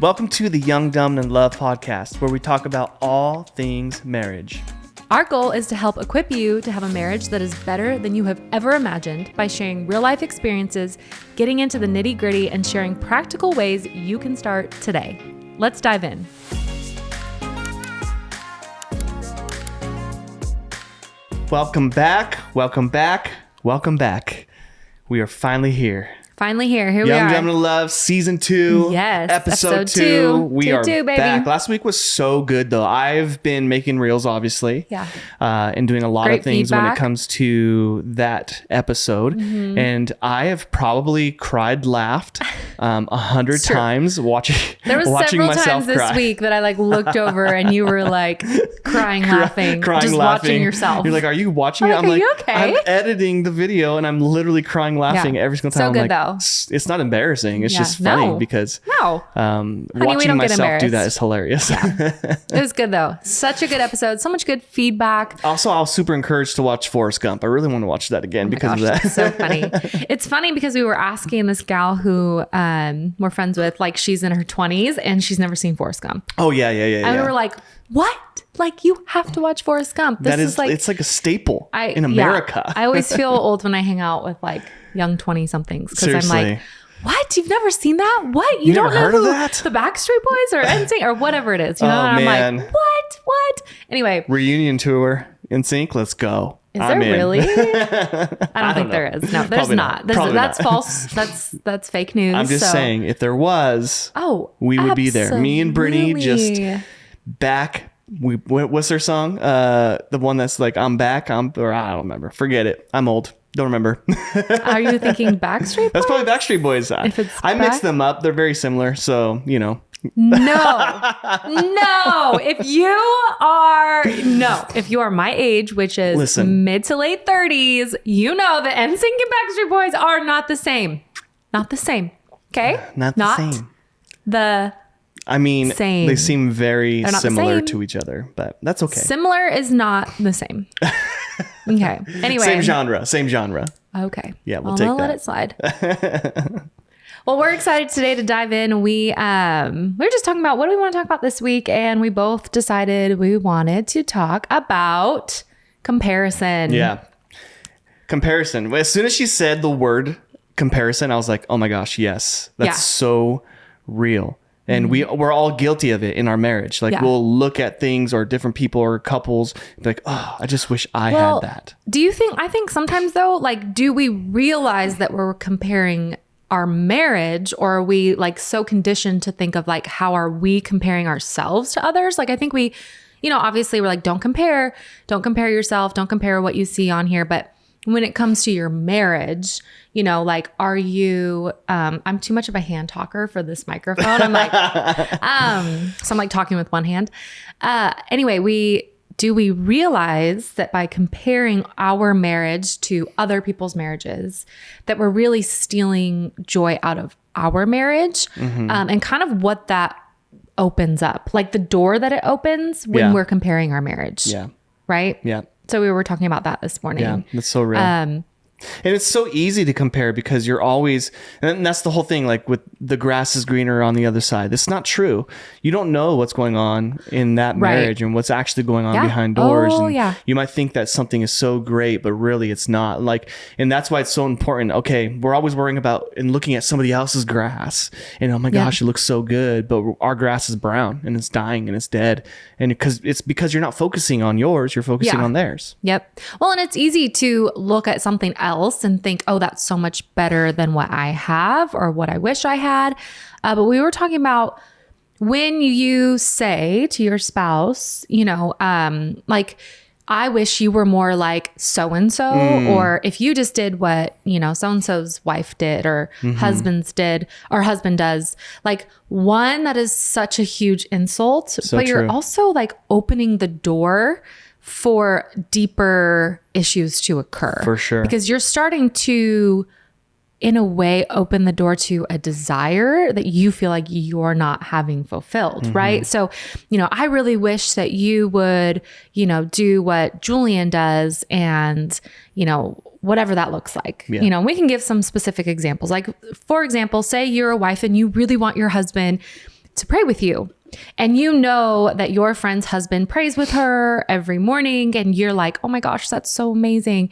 Welcome to the Young, Dumb, and in Love podcast, where we talk about all things marriage. Our goal is to help equip you to have a marriage that is better than you have ever imagined by sharing real-life experiences, getting into the nitty-gritty, and sharing practical ways you can start today. Let's dive in. Welcome back. We are finally here. Here we Young, are. Dumb, and in Love, Season 2. Yes. Episode 2. We are baby. back. Last week was so good, though. I've been making reels, obviously. Yeah. And doing a lot Great of things when it feedback. comes to that episode. Mm-hmm. And I have probably cried, laughed 100 Sure. times watching There was watching several myself times this cry. week that I looked over and you were crying, laughing, just watching yourself. You're like, are you watching it? I'm like, are you okay? I'm editing the video and I'm literally crying, laughing Yeah. every single So time. good, I'm though. It's not embarrassing. It's Yeah. just funny No. because No. Honey, we watching don't get myself do that embarrassed. is hilarious. It was good though. Such a good episode. So much good feedback. Also, I was super encouraged to watch Forrest Gump. I really want to watch that again because of that. That's so funny. It's funny because we were asking this gal who we're friends with, she's in her 20s and she's never seen Forrest Gump. Oh, yeah. And we were like, what? You have to watch Forrest Gump. This it's like a staple in yeah. America. I always feel old when I hang out with young 20-somethings because I'm Seriously. like, what? You've never seen that? What? You don't never know heard of who that? the Backstreet Boys or NSYNC or whatever it is? You know? Oh, and man. I'm like, what? Anyway, Reunion tour in sync. Let's go. is I'm there in. really? I don't think know. there is. No, there's Probably not. not. Probably That's not. false. That's fake news. I'm just saying, if there was, we would be there. Me and Brittany just back. What's their song? The one that's like, I'm back. I don't remember. Forget it. I'm old. Don't remember. Are you thinking Backstreet Boys? That's probably Backstreet Boys. If it's I mixed them up. They're very similar. So, No. If you are my age, which is Listen. mid to late 30s, you know that NSYNC and Backstreet Boys are not the same. Not the same. Okay? Not the same. Same. They seem very They're not the similar same. to each other, but that's okay. Similar is not the same. Okay. Anyway. Same genre. Okay. Yeah, we'll I'll take let that. it slide. Well, we're excited today to dive in. We were just talking about what do we want to talk about this week, and we both decided we wanted to talk about comparison. Yeah. Comparison. As soon as she said the word comparison, I was like, oh my gosh, yes. That's so real. And we're all guilty of it in our marriage. We'll look at things or different people or couples and be like, oh, I just wish I had that. I think sometimes though, do we realize that we're comparing our marriage, or are we so conditioned to think of how are we comparing ourselves to others? I think we, obviously we're don't compare yourself, don't compare what you see on here. But when it comes to your marriage, are you, I'm too much of a hand talker for this microphone. I'm so I'm talking with one hand. Anyway, do we realize that by comparing our marriage to other people's marriages, that we're really stealing joy out of our marriage, and kind of what that opens up, the door that it opens when we're comparing our marriage. Yeah. Right? Yeah. So we were talking about that this morning. Yeah. That's so real. And it's so easy to compare because you're always, and that's the whole thing, with the grass is greener on the other side. That's not true. You don't know what's going on in that marriage and what's actually going on behind doors. You might think that something is so great, but really it's not. And that's why it's so important. Okay, we're always worrying about and looking at somebody else's grass and oh my gosh, it looks so good, but our grass is brown and it's dying and it's dead. And it's because you're not focusing on yours, you're focusing on theirs. Yep. Well, and it's easy to look at something else and think, oh, that's so much better than what I have or what I wish I had. But we were talking about when you say to your spouse, I wish you were more like so-and-so, or if you just did what, so-and-so's wife did or husband does, one, that is such a huge insult, but you're also opening the door for deeper issues to occur. For sure. Because you're starting to, in a way, open the door to a desire that you feel like you're not having fulfilled, right? So, I really wish that you would, do what Julian does and, whatever that looks like. Yeah. We can give some specific examples. For example, say you're a wife and you really want your husband to pray with you. And you know that your friend's husband prays with her every morning and you're like, oh my gosh, that's so amazing.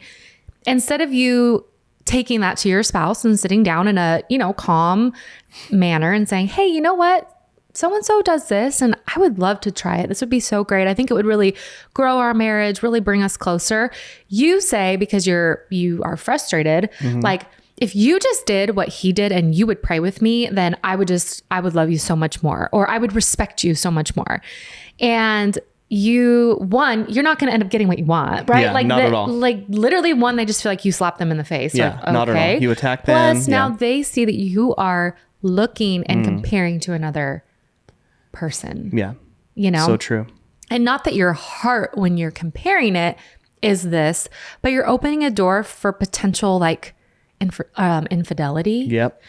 Instead of you taking that to your spouse and sitting down in a, calm manner and saying, hey, you know what? So-and-so does this and I would love to try it. This would be so great. I think it would really grow our marriage, really bring us closer. You say, because you are frustrated, like, if you just did what he did and you would pray with me, then I would love you so much more, or I would respect you so much more. And you're not going to end up getting what you want, right? Yeah, not at all. Like literally they just feel like you slap them in the face. Yeah, like, okay. Not at all. You attack them. Plus now they see that you are looking and comparing to another person. Yeah. So true. And not that your heart, when you're comparing it, is this, but you're opening a door for potential like infidelity. Yep.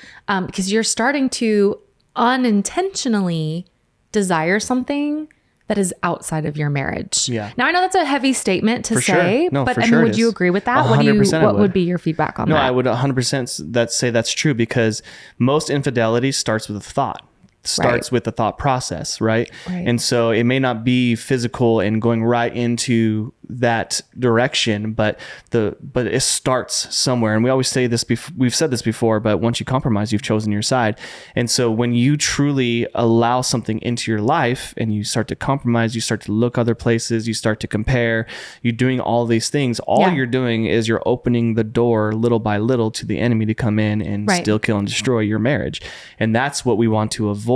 Because you're starting to unintentionally desire something that is outside of your marriage. Yeah. Now I know that's a heavy statement to say, sure. No, but for I sure mean, would you agree with that? 100% What would be your feedback on that? No, I would 100% say that's true, because most infidelity starts with a thought. Starts with the thought process, right? And so it may not be physical and going right into that direction, but it starts somewhere. And we always say this, we've said this before, but once you compromise, you've chosen your side. And so when you truly allow something into your life and you start to compromise, you start to look other places, you start to compare, you're doing all these things. All you're doing is you're opening the door little by little to the enemy to come in and still kill and destroy your marriage. And that's what we want to avoid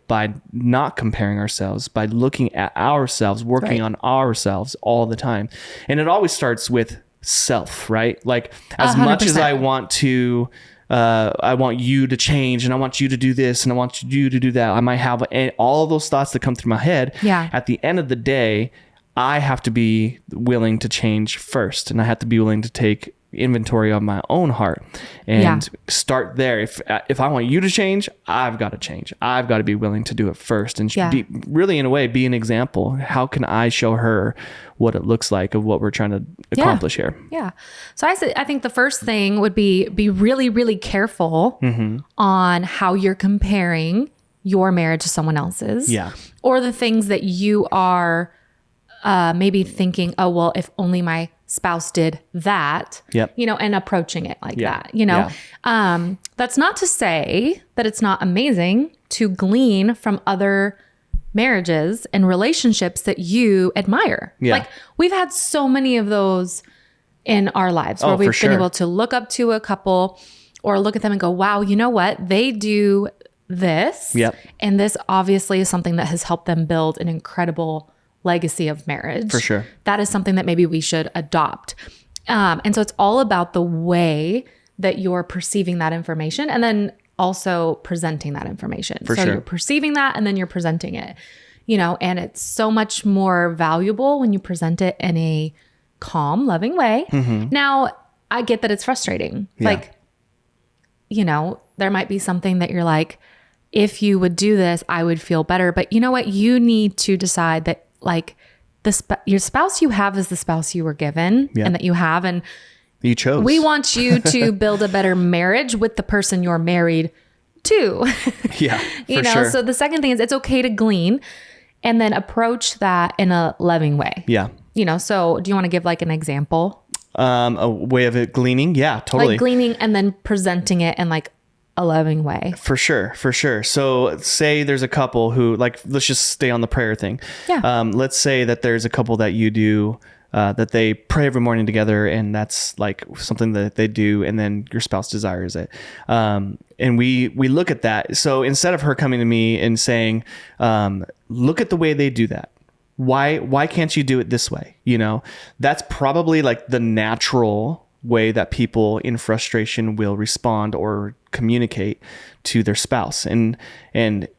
by not comparing ourselves, by looking at ourselves, working on ourselves all the time. And it always starts with self, right? Like as 100%. Much as I want you to change and I want you to do this and I want you to do that. I might have all of those thoughts that come through my head. Yeah. At the end of the day, I have to be willing to change first, and I have to be willing to take inventory of my own heart and start there. If I want you to change, I've got to change. I've got to be willing to do it first and be really, in a way, be an example. How can I show her what it looks like of what we're trying to accomplish here? Yeah. So I think the first thing would be really, really careful on how you're comparing your marriage to someone else's. Yeah. Or the things that you are maybe thinking, oh, well, if only my spouse did that, and approaching it like that, that's not to say that it's not amazing to glean from other marriages and relationships that you admire. Like we've had so many of those in our lives where we've been able to look up to a couple or look at them and go, wow, you know what? They do this. And this obviously is something that has helped them build an incredible legacy of marriage. For sure. That is something that maybe we should adopt. And so it's all about the way that you're perceiving that information and then also presenting that information. You're perceiving that and then you're presenting it, and it's so much more valuable when you present it in a calm, loving way. Now, I get that it's frustrating. Like, there might be something that you're like, if you would do this, I would feel better. But you know what? You need to decide that like your spouse you have is the spouse you were given and that you have, and you chose. We want you to build a better marriage with the person you're married to. So the second thing is it's okay to glean and then approach that in a loving way. So do you want to give like an example? A way of it gleaning? Yeah, totally. Like gleaning and then presenting it in like a loving way. For sure. So say there's a couple who, like, let's just stay on the prayer thing. Let's say that there's a couple that you do, that they pray every morning together, and that's like something that they do, and then your spouse desires it. And we look at that. So instead of her coming to me and saying, look at the way they do that. Why can't you do it this way? That's probably like the natural way that people in frustration will respond or communicate to their spouse. And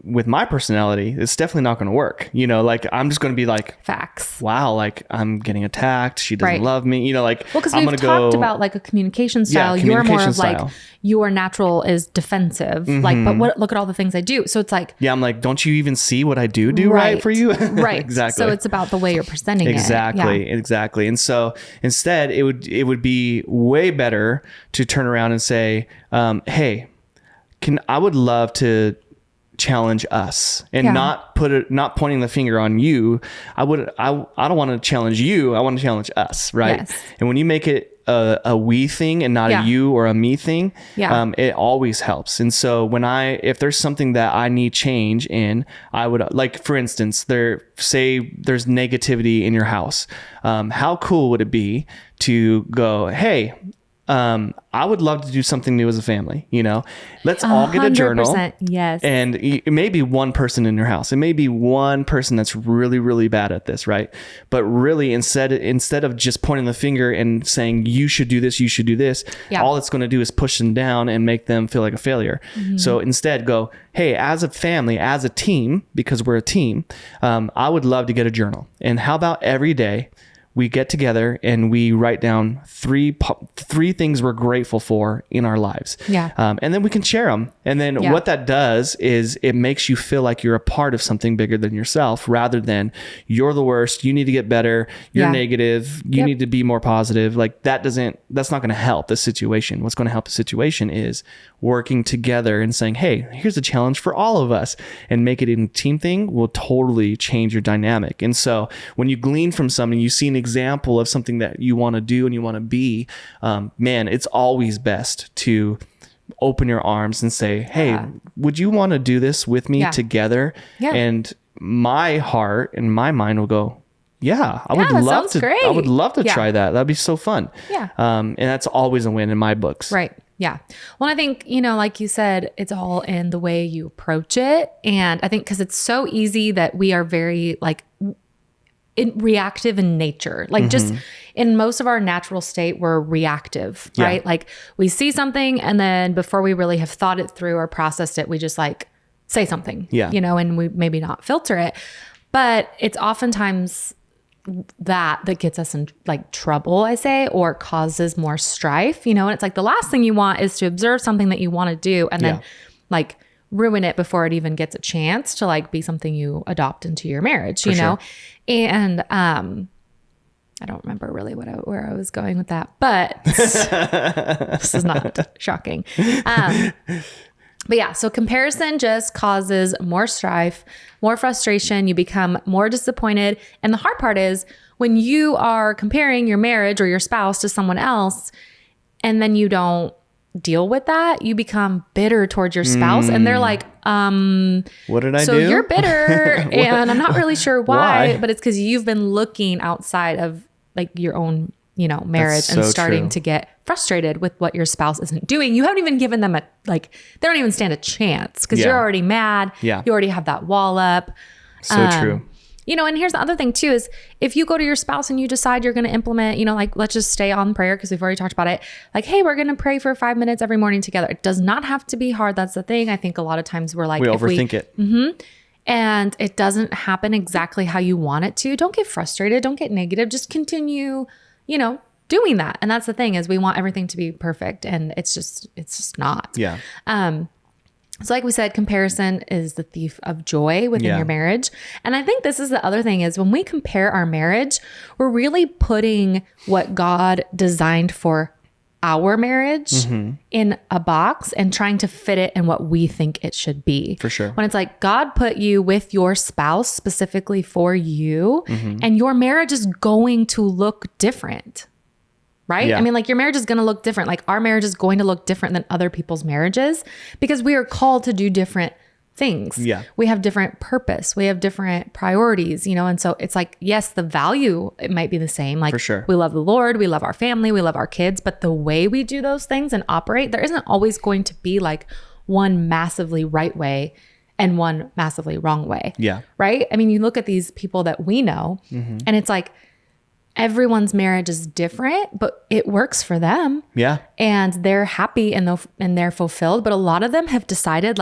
with my personality, it's definitely not going to work. Like I'm just going to be like, facts. Wow, like I'm getting attacked. She doesn't love me. Like, well, because we've talked about like a communication style. You're more of like your natural is defensive. Like, but look at all the things I do. So it's like, I'm like, don't you even see what I do right for you? Right. Exactly. So it's about the way you're presenting it. Exactly. And so instead it would be way better to turn around and say, hey, I would love to challenge us and not pointing the finger on you. I don't want to challenge you. I want to challenge us. Right. Yes. And when you make it a we thing and not a you or a me thing, it always helps. And so if there's something that I need change in, I would, like, for instance, there's negativity in your house. How cool would it be to go, hey, I would love to do something new as a family. Let's all get a journal. Yes. And it may be one person in your house. It may be one person that's really, really bad at this. Right. But really, instead of just pointing the finger and saying, you should do this, all it's going to do is push them down and make them feel like a failure. Mm-hmm. So instead go, hey, as a family, as a team, because we're a team, I would love to get a journal. And how about every day we get together and we write down three things we're grateful for in our lives. Yeah. And then we can share them. And then what that does is it makes you feel like you're a part of something bigger than yourself, rather than you're the worst, you need to get better, you're negative, you need to be more positive. Like that's not going to help the situation. What's going to help the situation is working together and saying, hey, here's a challenge for all of us, and make it a team thing will totally change your dynamic. And so when you glean from something, you see an example of something that you want to do and you want to be, man, it's always best to open your arms and say, hey, would you want to do this with me together? Yeah. And my heart and my mind will go, I would love to. Great. I would love to try that. That'd be so fun. Yeah. And that's always a win in my books. Right. Yeah. Well, I think, like you said, it's all in the way you approach it. And I think because it's so easy that we are very reactive in nature, just in most of our natural state, we're reactive, right? Like we see something and then before we really have thought it through or processed it, we just say something, and we maybe not filter it, but it's oftentimes that gets us in trouble, I say, or causes more strife, and it's the last thing you want is to observe something that you want to do and then ruin it before it even gets a chance to be something you adopt into your marriage, you know? And, I don't remember really where I was going with that, but this is not shocking. But yeah, so comparison just causes more strife, more frustration. You become more disappointed. And the hard part is when you are comparing your marriage or your spouse to someone else, and then you don't deal with that, you become bitter towards your spouse. And they're like, what did I do? So you're bitter and I'm not really sure why? But it's because you've been looking outside of your own marriage and starting to get frustrated with what your spouse isn't doing. You haven't even given them they don't even stand a chance because you're already mad. Yeah. You already have that wall up. So true. And here's the other thing too, is if you go to your spouse and you decide you're going to implement, let's just stay on prayer because we've already talked about it. Hey, we're going to pray for 5 minutes every morning together. It does not have to be hard. That's the thing. I think a lot of times we're we overthink it. Mm-hmm. And it doesn't happen exactly how you want it to. Don't get frustrated. Don't get negative. Just continue, doing that. And that's the thing, is we want everything to be perfect, and it's just not. Yeah. So like we said, comparison is the thief of joy within your marriage. And I think this is the other thing, is when we compare our marriage, we're really putting what God designed for our marriage in a box and trying to fit it in what we think it should be. For sure. When it's God put you with your spouse specifically for you, and your marriage is going to look different. Right? Yeah. I mean, your marriage is going to look different. Our marriage is going to look different than other people's marriages because we are called to do different things. Yeah. We have different purpose. We have different priorities, and so it's yes, the value, it might be the same. For sure. We love the Lord, we love our family, we love our kids, but the way we do those things and operate, there isn't always going to be one massively right way and one massively wrong way. Yeah. Right? I mean, you look at these people that we know and it's everyone's marriage is different, but it works for them. Yeah. And they're happy and they're fulfilled. But a lot of them have decided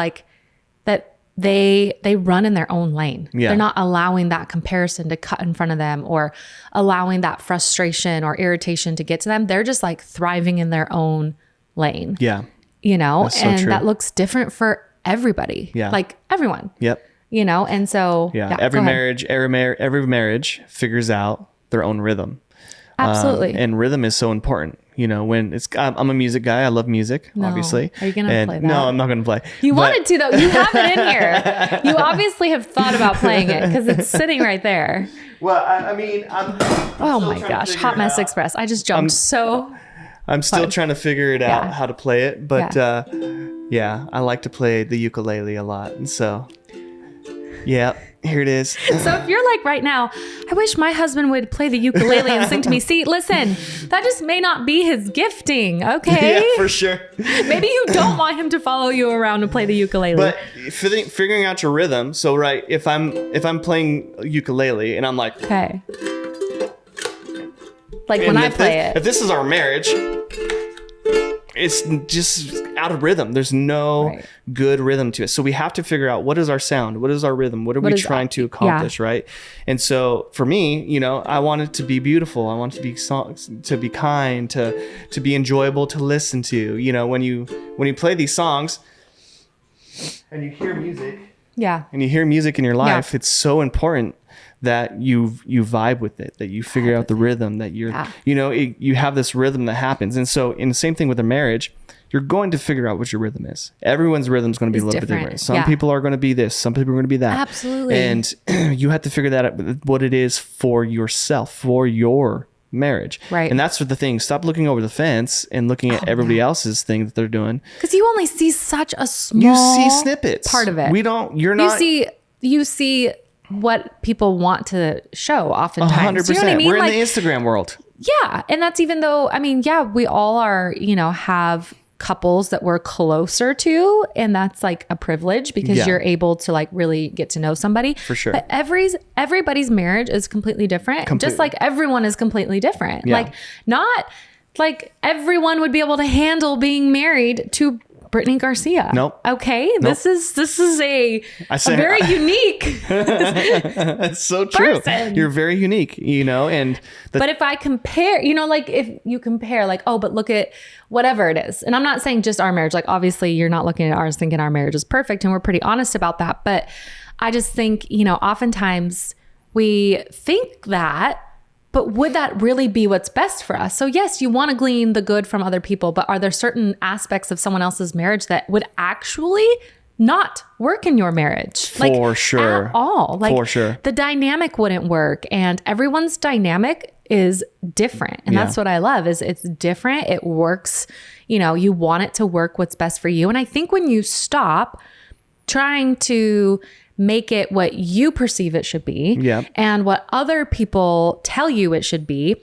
that they run in their own lane. Yeah. They're not allowing that comparison to cut in front of them or allowing that frustration or irritation to get to them. They're just thriving in their own lane. Yeah. That's so true. That looks different for everybody. Yeah. Everyone. Yep. And so every marriage figures out their own rhythm. Absolutely. And rhythm is so important. You know, when I'm a music guy. I love music, obviously. Are you going to play that? No, I'm not going to play. You wanted to, though. You have it in here. You obviously have thought about playing it because it's sitting right there. Well, I mean, oh my gosh. Hot Mess Express. I just jumped I'm still trying to figure it out how to play it. But I like to play the ukulele a lot. And so, yeah. Here it is. So if you're like right now, I wish my husband would play the ukulele and sing to me. See, listen, that just may not be his gifting. Okay. Yeah, for sure. Maybe you don't want him to follow you around and play the ukulele. But figuring out your rhythm. So if I'm playing ukulele and I'm like, okay. Like when I play it. If this is our marriage, it's just out of rhythm. There's no good rhythm to it. So we have to figure out, what is our sound? What is our rhythm? What are we trying to accomplish, right? And so for me, you know, I want it to be beautiful. I want it to be kind, to be enjoyable to listen to. You know, when you play these songs and you hear music, and you hear music in your life, it's so important that you vibe with it, that you figure out the rhythm, that you have this rhythm that happens. And so in the same thing with a marriage, you're going to figure out what your rhythm is. Everyone's rhythm is going to be a little bit different. Some people are going to be this, some people are going to be that. Absolutely. And you have to figure that out, what it is for yourself, for your marriage. Right. And that's the thing. Stop looking over the fence and looking at everybody else's thing that they're doing. Because you only see such a small You see snippets. part of it. You see what people want to show oftentimes. 100%. You know what I mean? We're in the Instagram world. Yeah. And that's even though, I mean, we all are, you know, have couples that we're closer to, and that's like a privilege because you're able to like really get to know somebody. For sure. But everybody's marriage is completely different. Just like everyone is completely different. Like not like everyone would be able to handle being married to Brittany Garcia. Nope. Okay. Nope. This is a very unique. It's so true. Person. You're very unique, you know, but if I compare, you know, like if you compare like, oh, but look at whatever it is. And I'm not saying just our marriage, like obviously you're not looking at ours thinking our marriage is perfect and we're pretty honest about that. But I just think, you know, oftentimes we think that, but would that really be what's best for us? So yes, you want to glean the good from other people, but are there certain aspects of someone else's marriage that would actually not work in your marriage? For sure. At all. Like for sure. The dynamic wouldn't work, and everyone's dynamic is different. And that's what I love is it's different. It works. You know, you want it to work what's best for you. And I think when you stop trying to make it what you perceive it should be and what other people tell you it should be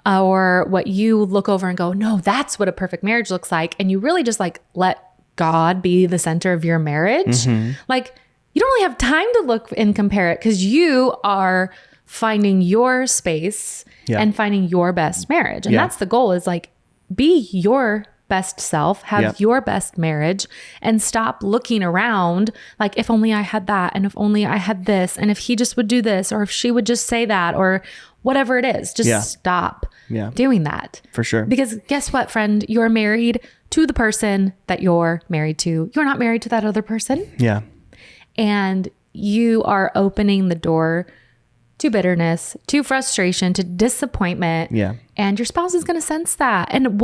or what you look over and go, no, that's what a perfect marriage looks like. And you really just like let God be the center of your marriage. Like you don't really have time to look and compare it because you are finding your space and finding your best marriage. And that's the goal is like, be your best self, have your best marriage, and stop looking around like, if only I had that, and if only I had this, and if he just would do this, or if she would just say that, or whatever it is. Just stop doing that. For sure. Because guess what, friend? You're married to the person that you're married to. You're not married to that other person. Yeah. And you are opening the door to bitterness, to frustration, to disappointment. Yeah. And your spouse is going to sense that. And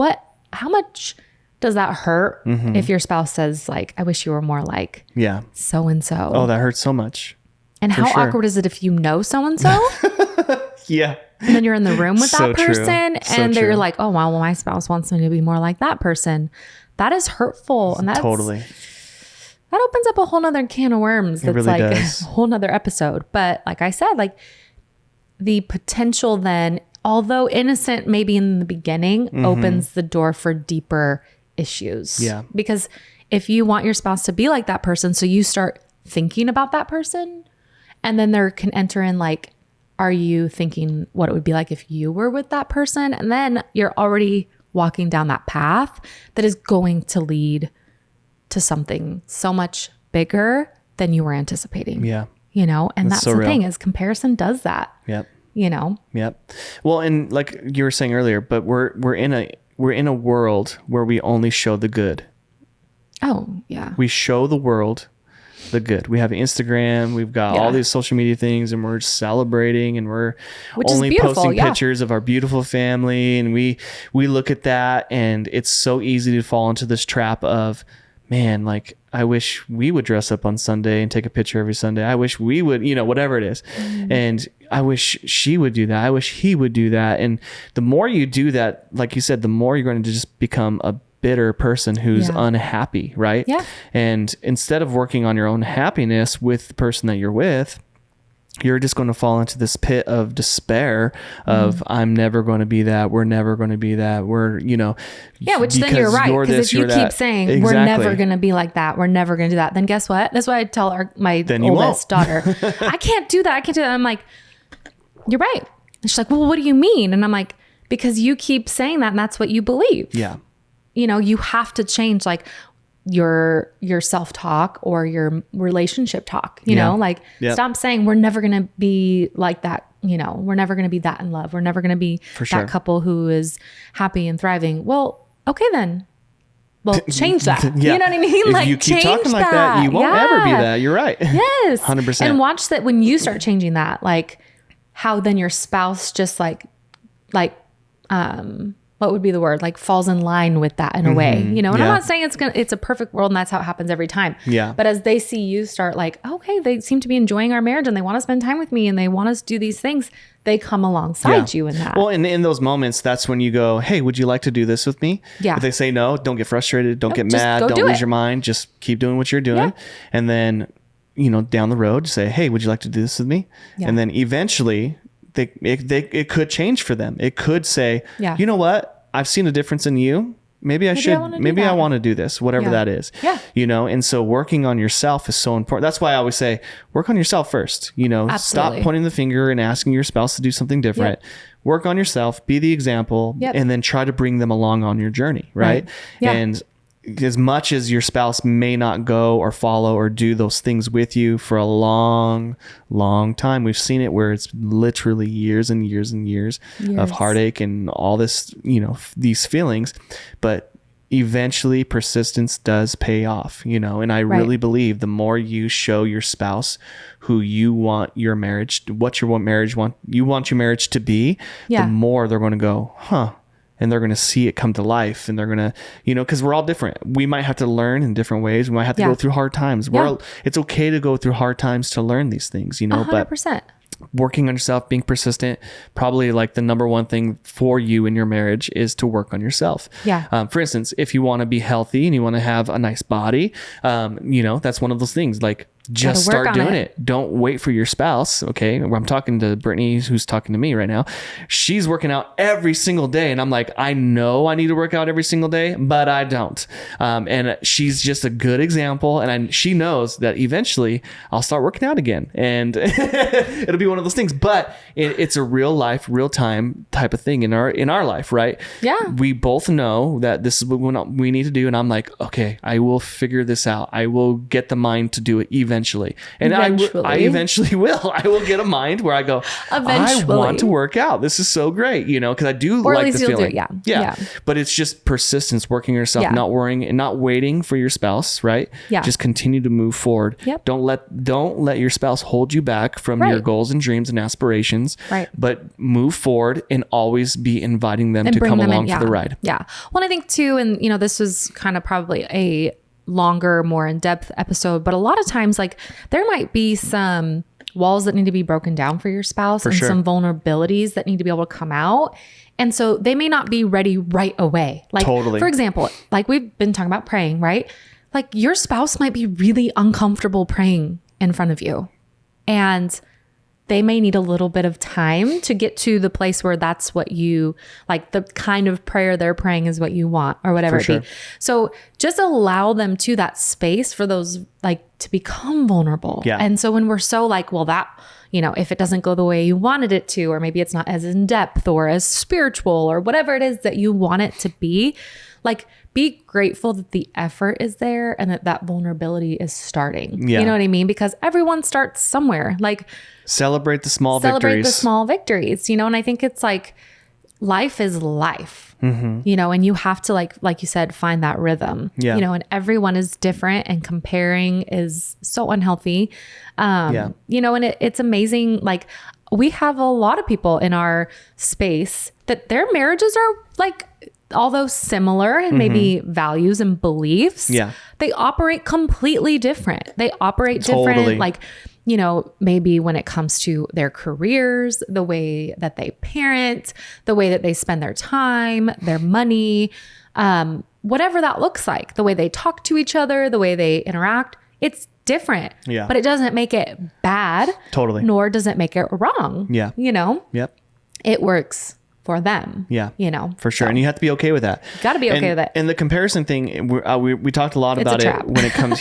how much does that hurt if your spouse says like, I wish you were more like so-and-so. Oh, that hurts so much. And how awkward is it if you know so-and-so? And then you're in the room with that person and they're like, oh, wow, well, my spouse wants me to be more like that person. That is hurtful. And that's totally. That opens up a whole nother can of worms. That's really like does. A whole nother episode. But like I said, like the potential then, although innocent maybe in the beginning, opens the door for deeper issues. Yeah. Because if you want your spouse to be like that person, so you start thinking about that person, and then there can enter in like, are you thinking what it would be like if you were with that person? And then you're already walking down that path that is going to lead to something so much bigger than you were anticipating. Yeah. You know, and that's so the thing is comparison does that. Yep. You know? Yep. Well, and like you were saying earlier, but we're in a world where we only show the good. Oh, yeah. We show the world the good. We have Instagram, we've got all these social media things, and we're celebrating, and we're only posting pictures of our beautiful family. And we look at that, and it's so easy to fall into this trap of, man, like, I wish we would dress up on Sunday and take a picture every Sunday. I wish we would, whatever it is. And I wish she would do that. I wish he would do that. And the more you do that, like you said, the more you're going to just become a bitter person who's unhappy, right? Yeah. And instead of working on your own happiness with the person that you're with, you're just going to fall into this pit of despair of, I'm never going to be that. We're never going to be that. Which then you're right. Because if you keep saying we're never going to be like that, we're never going to do that, then guess what? That's why I tell my oldest daughter, I can't do that. I can't do that. I'm like, you're right. And she's like, well, what do you mean? And I'm like, because you keep saying that and that's what you believe. Yeah. You have to change like your self-talk or your relationship talk, stop saying we're never going to be like that. We're never going to be that in love. We're never going to be that couple who is happy and thriving. Well, okay, then. Well, change that. You know what I mean? If you keep talking like that, you won't ever be that. You're right. Yes. 100%. And watch that when you start changing that, like how then your spouse just like, what would be the word? Like falls in line with that in a way, and I'm not saying it's a perfect world and that's how it happens every time. Yeah. But as they see you start like, okay, they seem to be enjoying our marriage and they want to spend time with me and they want us to do these things, they come alongside you in that. Well, and in those moments, that's when you go, hey, would you like to do this with me? Yeah. If they say no, don't get frustrated. Don't get mad. Don't lose your mind. Just keep doing what you're doing. Yeah. And then, down the road, say, hey, would you like to do this with me? Yeah. And then eventually it could change for them. It could say, you know what? I've seen a difference in you. Maybe I want to do this, whatever that is. Yeah. And so working on yourself is so important. That's why I always say, work on yourself first. Absolutely. Stop pointing the finger and asking your spouse to do something different. Yep. Work on yourself, be the example, and then try to bring them along on your journey. Right. Yeah. And as much as your spouse may not go or follow or do those things with you for a long, long time, we've seen it where it's literally years and years and years of heartache and all this, these feelings, but eventually persistence does pay off, and I really believe the more you show your spouse who you want your marriage, you want your marriage to be, the more they're going to go, and they're going to see it come to life, and they're going to, because we're all different. We might have to learn in different ways. We might have to go through hard times. It's okay to go through hard times to learn these things, 100%. But working on yourself, being persistent, probably like the number one thing for you in your marriage is to work on yourself. Yeah. For instance, if you want to be healthy and you want to have a nice body, that's one of those things, like, just start doing it. Don't wait for your spouse. Okay. I'm talking to Brittany, who's talking to me right now. She's working out every single day. And I'm like, I know I need to work out every single day, but I don't. And she's just a good example. And she knows that eventually I'll start working out again. And it'll be one of those things, but it's a real life, real time type of thing in our life. Right. Yeah. We both know that this is what we need to do. And I'm like, okay, I will figure this out. I will get the mind to do it eventually. And I eventually will. I will get a mind where I go, I want to work out. This is so great, because I do like the feeling. Yeah. But it's just persistence, working yourself, not worrying and not waiting for your spouse, right? Yeah. Just continue to move forward. Yep. Don't let your spouse hold you back from your goals and dreams and aspirations. Right. But move forward and always be inviting them to come along for the ride. Yeah. Well, I think too, and this was kind of probably a longer, more in-depth episode, but a lot of times, like, there might be some walls that need to be broken down for your spouse some vulnerabilities that need to be able to come out. And so they may not be ready right away. Like, for example, like we've been talking about praying, right? Like, your spouse might be really uncomfortable praying in front of you, and they may need a little bit of time to get to the place where that's what you like, the kind of prayer they're praying is what you want, or whatever it be. So just allow them to that space for those, like, to become vulnerable. Yeah. And so when we're so like, well, that, if it doesn't go the way you wanted it to, or maybe it's not as in depth or as spiritual or whatever it is that you want it to be, like, be grateful that the effort is there and that vulnerability is starting. Yeah. You know what I mean? Because everyone starts somewhere. Like, celebrate the small victories, and I think it's like, life is life. you know, and you have to like you said, find that rhythm, Yeah. you know, and everyone is different and comparing is so unhealthy. You know, and it's amazing. Like we have a lot of people in our space that their marriages are like, although similar in maybe values and beliefs, they operate completely different. They operate different, like, you know, maybe when it comes to their careers, the way that they parent, the way that they spend their time, their money, whatever that looks like, the way they talk to each other, the way they interact, it's different. Yeah. But it doesn't make it bad. Totally. Nor does it make it wrong. Yeah. You know? Yep. It works for them. Yeah. You know? For sure. And you have to be okay with that. Got to be okay with it. And the comparison thing, we talked a lot about it when it comes,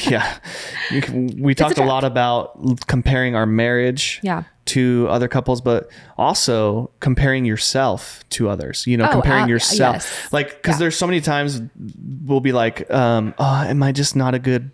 we talked a lot about comparing our marriage to other couples, but also comparing yourself to others, you know, comparing yourself. Yes. Like, cause there's so many times we'll be like, oh, am I just not a good,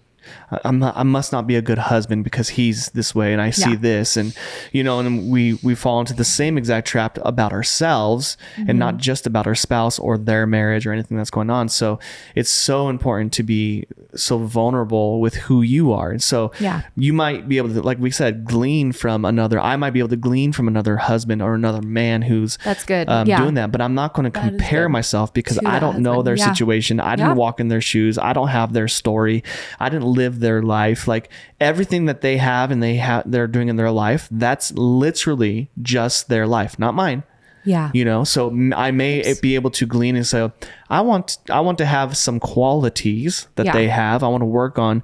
I must not be a good husband because he's this way and I see this, and you know, and we fall into the same exact trap about ourselves and not just about our spouse or their marriage or anything that's going on. So it's so important to be so vulnerable with who you are. And so you might be able to, like we said, I might be able to glean from another husband or another man who's doing that, but I'm not going to compare myself because I don't know their situation. I didn't walk in their shoes. I don't have their story. I didn't live their life. Like everything that they have and they're doing in their life, that's literally just their life, not mine. Yeah. You know, so I may be able to glean and say, I want to have some qualities that they have. I want to work on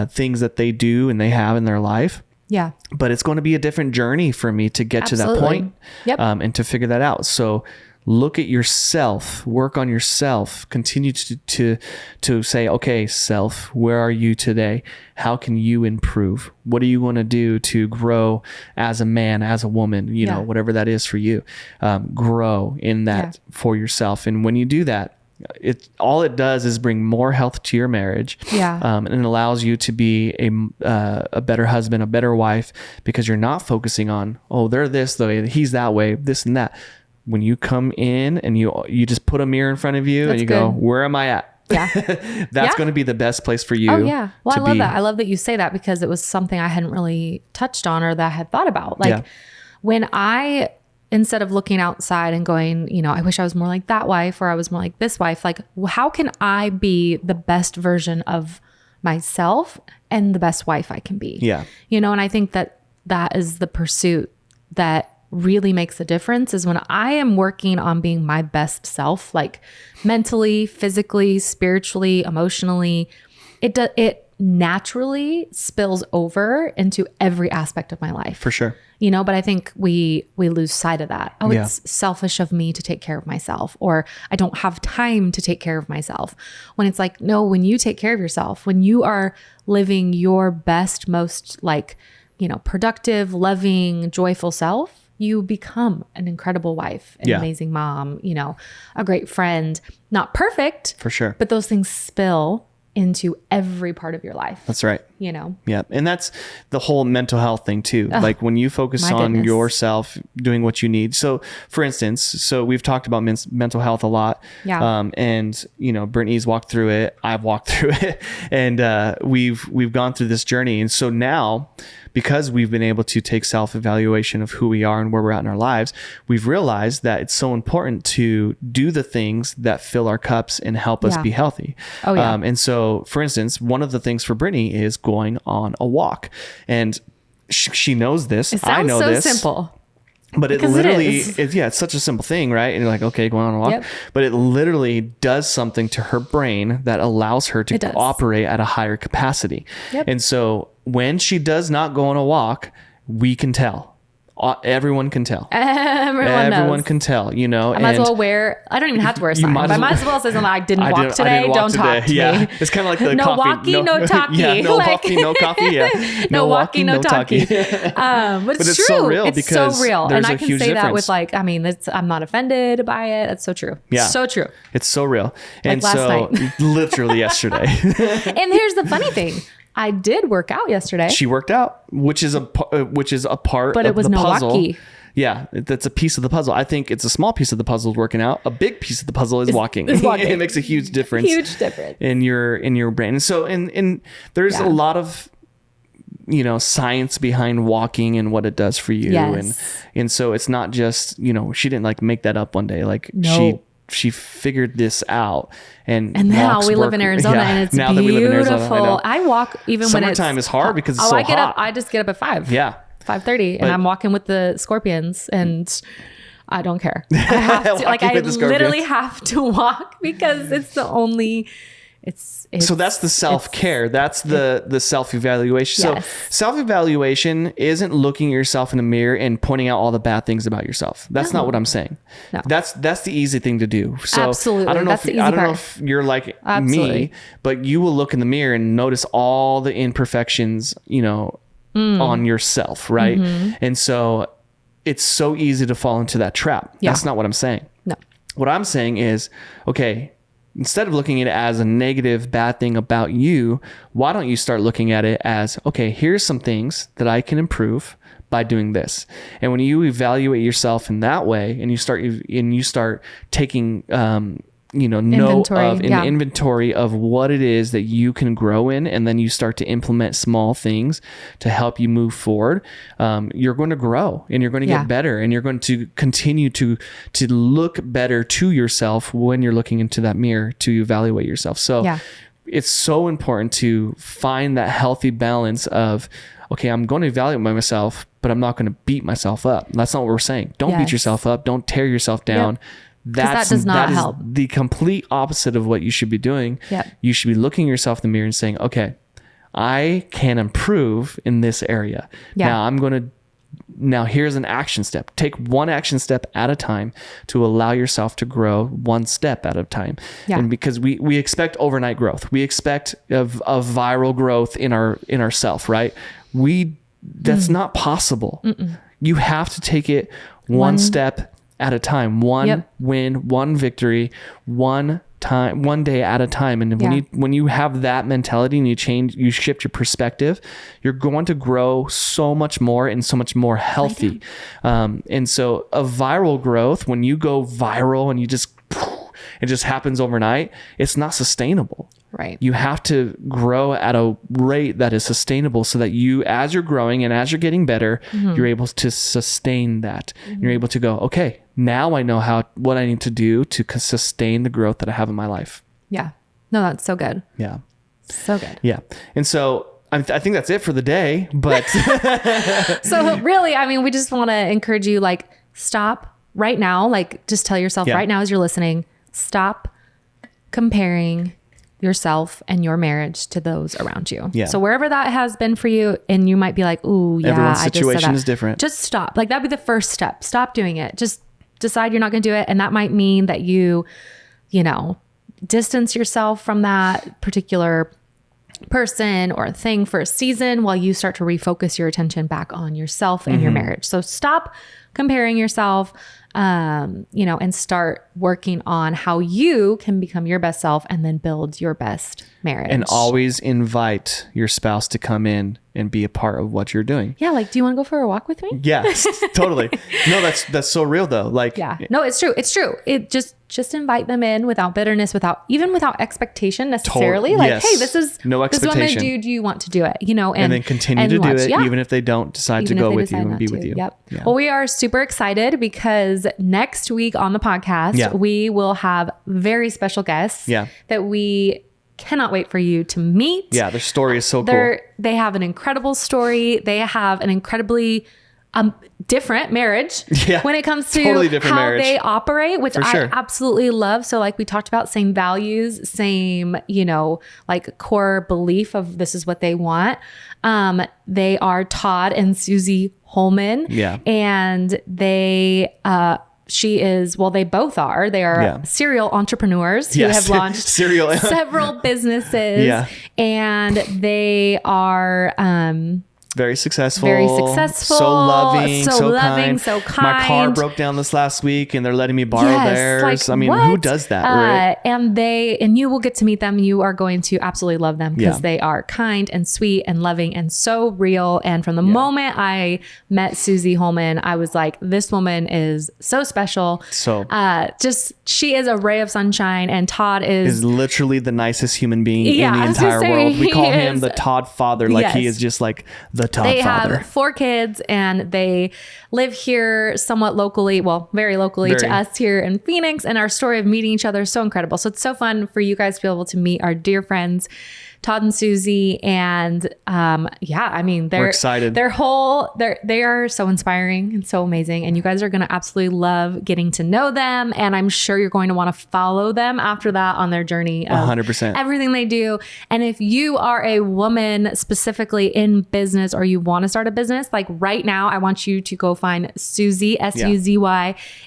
things that they do and they have in their life. Yeah. But it's going to be a different journey for me to get to that point and to figure that out. So look at yourself, work on yourself, continue to say, okay, self, where are you today? How can you improve? What are you going to do to grow as a man, as a woman, you know, whatever that is for you, grow in that for yourself. And when you do that, all it does is bring more health to your marriage. And it allows you to be a better husband, a better wife, because you're not focusing on, oh, they're this way, he's that way, this and that. When you come in and you just put a mirror in front of you and you go, where am I at? That's going to be the best place for you. Oh yeah. Well, I love that. I love that you say that because it was something I hadn't really touched on or that I had thought about. Like when instead of looking outside and going, you know, I wish I was more like that wife or I was more like this wife, like how can I be the best version of myself and the best wife I can be? Yeah. You know, and I think that is the pursuit that really makes a difference is when I am working on being my best self, like mentally, physically, spiritually, emotionally, it naturally spills over into every aspect of my life. For sure. You know, but I think we lose sight of that. Oh, it's selfish of me to take care of myself, or I don't have time to take care of myself. When it's like, no, when you take care of yourself, when you are living your best, most like, you know, productive, loving, joyful self, you become an incredible wife, an amazing mom, you know, a great friend, not perfect, for sure, but those things spill into every part of your life. That's right. You know? Yeah. And that's the whole mental health thing too. Like when you focus on yourself, doing what you need. So for instance, we've talked about mental health a lot. Yeah. And you know, Brittany's walked through it. I've walked through it, and we've gone through this journey. And so now, because we've been able to take self-evaluation of who we are and where we're at in our lives, we've realized that it's so important to do the things that fill our cups and help us be healthy. Oh, yeah. And so, for instance, one of the things for Brittany is going on a walk. And she knows this. I know this. It sounds so simple. But it literally, it's such a simple thing, right? And you're like, okay, going on a walk. Yep. But it literally does something to her brain that allows her to operate at a higher capacity. Yep. And so when she does not go on a walk, we can tell. Everyone can tell. Everyone can tell, you know. I might as well I don't even have to wear a sign. I might as well say something like, I didn't walk today, don't talk to me. It's kind of like the no coffee. Walkie, no talkie. Yeah, no walkie, no coffee. Yeah. No walkie, no talkie. But it's true. So real it's so real. And I can say that with like, I mean, I'm not offended by it. It's so true. Yeah. So true. It's so real. And like last night. Literally yesterday. And here's the funny thing. I did work out yesterday. She worked out, which is a part but it was of the no puzzle. walkie. Yeah, that's a piece of the puzzle. I think it's a small piece of the puzzle is working out. A big piece of the puzzle is walking. It makes a huge difference. Huge difference in your brain. And so, and there's a lot of, you know, science behind walking and what it does for you. And so it's not just, you know, she didn't like make that up one day. Like she figured this out. And now we live in Arizona and it's now beautiful. I walk even when it's summertime is hard because it's so hot. I just get up at 5. Yeah. 5:30 and I'm walking with the scorpions and I don't care. I have to, like I literally have to walk because it's the only it's so that's the self-care. That's the self-evaluation. Yes. So self-evaluation isn't looking at yourself in the mirror and pointing out all the bad things about yourself. That's not what I'm saying. No. That's the easy thing to do. So absolutely. I don't know if you're like me, but you will look in the mirror and notice all the imperfections, you know, on yourself, right? And so it's so easy to fall into that trap. That's not what I'm saying. No. What I'm saying is, okay, instead of looking at it as a negative, bad thing about you, why don't you start looking at it as, okay, here's some things that I can improve by doing this. And when you evaluate yourself in that way and you start taking, inventory of what it is that you can grow in, and then you start to implement small things to help you move forward, you're going to grow and you're going to get better, and you're going to continue to look better to yourself when you're looking into that mirror to evaluate yourself. So it's so important to find that healthy balance of, okay, I'm going to evaluate myself, but I'm not going to beat myself up. That's not what we're saying. Don't beat yourself up. Don't tear yourself down. That does not help. The complete opposite of what you should be doing. You should be looking yourself in the mirror and saying, okay, I can improve in this area. Now here's an action step. Take one action step at a time to allow yourself to grow one step at a time. And because we expect overnight growth, we expect of viral growth in our self, right? That's not possible. You have to take it one step at a time, one win, one victory, one day at a time. And when you have that mentality and you shift your perspective, you're going to grow so much more and so much more healthy. And so a viral growth, when you go viral and it just happens overnight, it's not sustainable. Right. You have to grow at a rate that is sustainable so that you, as you're growing and as you're getting better, you're able to sustain that. You're able to go, okay, now I know what I need to do to sustain the growth that I have in my life. Yeah. No, that's so good. Yeah. So good. Yeah. And so I think that's it for the day, but. So really, I mean, we just want to encourage you, like, stop right now. Like, just tell yourself right now as you're listening, stop comparing yourself and your marriage to those around you. So wherever that has been for you, and you might be like, ooh, yeah, everyone's situation is different. Just stop. Like, that'd be the first step. Stop doing it. Just decide you're not going to do it. And that might mean that you distance yourself from that particular person or thing for a season while you start to refocus your attention back on yourself and your marriage. So stop comparing yourself, and start working on how you can become your best self and then build your best marriage. And always invite your spouse to come in and be a part of what you're doing. Yeah. Like, do you want to go for a walk with me? Yes, totally. No, that's so real though. Like, no, it's true. It's true. It just invite them in without bitterness, without expectation necessarily. Hey, this is no expectation. This is what I'm going to do. Do you want to do it? And then continue to do it, even if they don't decide to go with you and be with you. Yep. Yeah. Well, we are super excited because next week on the podcast, we will have very special guests that we cannot wait for you to meet. Yeah, their story is so cool. They have an incredible story. They have an incredibly different marriage when it comes to how they operate, which I absolutely love. So like we talked about, same values, same, like core belief of this is what they want. They are Todd and Susie Holman. Yeah. And they both are. They are serial entrepreneurs who have launched several businesses. And they are Very successful. So loving, so kind. My car broke down this last week and they're letting me borrow theirs. Like, I mean, who does that, right? And you will get to meet them. You are going to absolutely love them because they are kind and sweet and loving and so real. And from the moment I met Susie Holman, I was like, this woman is so special. So she is a ray of sunshine, and Todd is literally the nicest human being in the entire world. We call him the Todd father. Like he is just like the Todd father. They have 4 kids and they live here somewhat locally, well, very locally to us here in Phoenix. And our story of meeting each other is so incredible. So it's so fun for you guys to be able to meet our dear friends, Todd and Susie. And I mean, we're excited. They are so inspiring and so amazing. And you guys are going to absolutely love getting to know them. And I'm sure you're going to want to follow them after that on their journey of 100%. Everything they do. And if you are a woman specifically in business or you want to start a business, like right now, I want you to go find Suzy, SUZY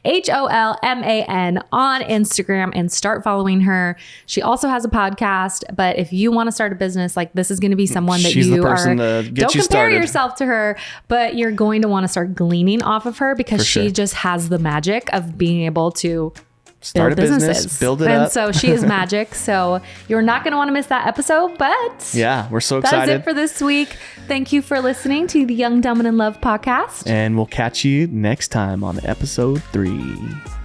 HOLMAN on Instagram and start following her. She also has a podcast, but if you want to start a business, like this is going to be someone that She's you the person are, to get don't you compare started. yourself to her, but you're going to want to start gleaning off of her because she just has the magic of being able to start build a business, businesses. build it and up. so she is magic. So you're not going to want to miss that episode, but yeah, we're so excited. That's it for this week. Thank you for listening to the Young, Dumb, and in Love podcast. And we'll catch you next time on episode 3.